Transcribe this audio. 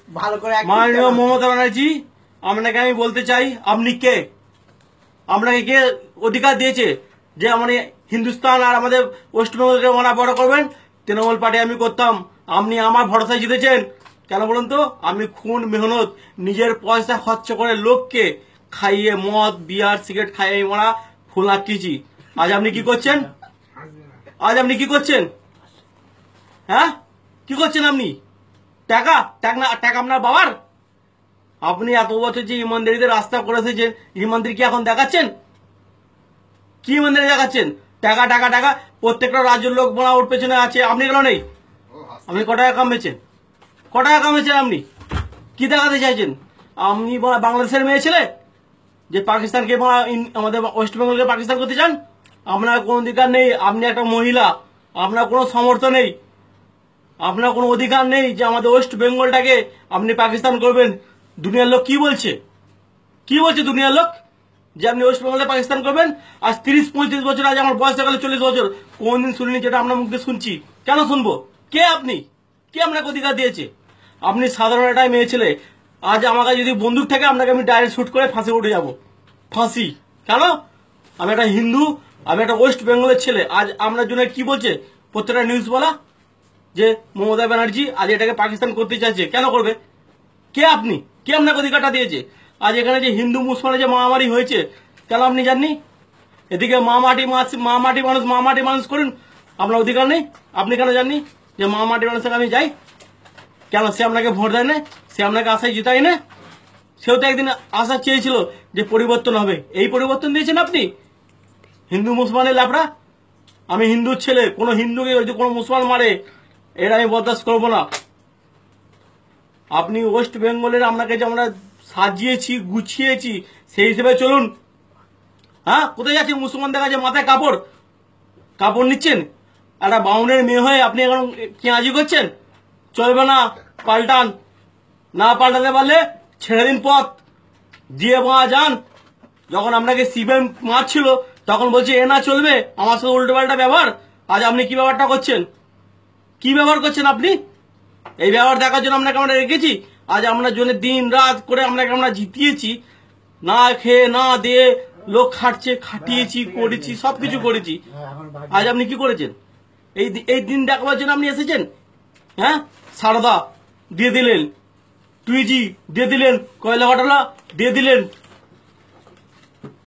ভালো করে মাননীয় মমতা ব্যানার্জি, আপনাকে আমি বলতে চাই, আপনি কে? আপনাকে কে অধিকার দিয়েছে যে মানে হিন্দুস্তান আর আমাদের ওয়েস্ট বেঙ্গলকে মানা বড় করবেন? তৃণমূল পার্টি আমি করতাম, আপনি আমার ভরসায় জিতেছেন। কেন বলুন তো? আমি খুন মেহনত নিজের পয়সা খরচ করে লোককে খাইয়ে মদ বিয়ার সিগারেট খাইয়ে মারা ফুল আটকেছি। আজ আপনি কি করছেন? আজ আপনি কি করছেন? হ্যাঁ, কি করছেন আপনি? টাকা টাকা আপনার বাবার? আপনি এত বছর যে ইমানদারিতে রাস্তা করে এসেছেন, ইমানদারি কি এখন দেখাচ্ছেন? কি ইমানদারি দেখাচ্ছেন? টাকা টাকা টাকা, প্রত্যেকটা রাজ্যের লোক বলা ওর পেছনে আছে, আপনি কেন নেই? আপনি ক টাকা কামিয়েছেন? ক টাকা কামিয়েছেন আপনি? কি দেখাতে চাইছেন? আপনি বাংলাদেশের মেয়ে ছেলে যে পাকিস্তানকে আমাদের ওয়েস্ট বেঙ্গলকে পাকিস্তান করতে চান? আপনার কোনো অধিকার নেই। আপনি একটা মহিলা, আপনার কোনো সমর্থন নেই, আপনার কোনো অধিকার নেই যে আমাদের ওয়েস্ট বেঙ্গলটাকে আপনি পাকিস্তান করবেন। দুনিয়ার লোক কি বলছে? কি বলছে দুনিয়ার লোক যে আপনি ওয়েস্ট বেঙ্গলে পাকিস্তান করবেন? আজ 30-35 বছর, আজ আমার বয়স গেল 40 বছর, কোনদিন শুনিনি যেটা আপনার মুখে শুনছি। কেন শুনবো? কে আপনি? কে আপনাকে অধিকার দিয়েছে? আপনি সাধারণ একটা মেয়ে ছেলে। আজ আমাকে যদি বন্দুক থাকে, আপনাকে আমি ডাইরেক্ট শুট করে ফাঁসি উঠে যাব। ফাঁসি কেন? আমি একটা হিন্দু, আমি একটা ওয়েস্ট বেঙ্গলের ছেলে। আজ আপনার জন্য কি বলছে প্রত্যেকটা নিউজ বলা যে মমতা ব্যানার্জি আজ এটাকে পাকিস্তান করতে চাইছে। কেন করবে? কে আপনি? কে আপনাকে অধিকারটা দিয়েছে? আজ এখানে যে হিন্দু মুসলমানের যে মারামারি হয়েছে, কেন আপনি জাননি? এদিকে মাটি মানুষ করুন, আপনার অধিকার নেই? আপনি কেন জাননি যে মাটি মানুষের আমি যাই? কেন সে আপনাকে ভোট দেয় না? সে আপনাকে আশায় জিতায় না? সেও তো একদিন আশা চেয়েছিল যে পরিবর্তন হবে। এই পরিবর্তন দিয়েছেন আপনি? হিন্দু মুসলমানের লাফড়া। আমি হিন্দুর ছেলে, কোনো হিন্দুকে যদি কোনো মুসলমান মারে, এটা আমি বরদাস্ত করবো না। আপনি ওয়েস্ট বেঙ্গলের আপনাকে যে আমরা সাজিয়েছি গুছিয়েছি, সেই হিসেবে চলুন। হ্যাঁ, কোথায় যাচ্ছেন? মুসলমানদের কাছে মাথায় কাপড় নিচ্ছেন? একটা বাউনের মেয়ে হয়ে আপনি এখন কেঁয়াজি করছেন? চলবে না, পাল্টান। না পাল্টাতে পারলে ছেড়ে দিন পথ, দিয়ে যান। যখন আপনাকে সিপিএম মারছিল তখন বলছে এ না চলবে, আমার সাথে উল্টো পাল্টা ব্যবহার। আজ আপনি কি ব্যবহারটা করছেন? কি ব্যবহার করছেন আপনি? এই ব্যবহার দেখার জন্য আপনাকে আমরা রেখেছি। আজ আপনার জন্য দিন রাত করে আপনাকে আমরা জিতিয়েছি, না খেয়ে না দিয়ে লোক খাটিয়েছি, করেছি, সবকিছু করেছি। আজ আপনি কি করেছেন? এই দিন দেখাবার জন্য আপনি এসেছেন? হ্যাঁ, সারদা দিয়ে দিলেন, টুইজি দিয়ে দিলেন, কয়লা ঘাটলা দিয়ে দিলেন,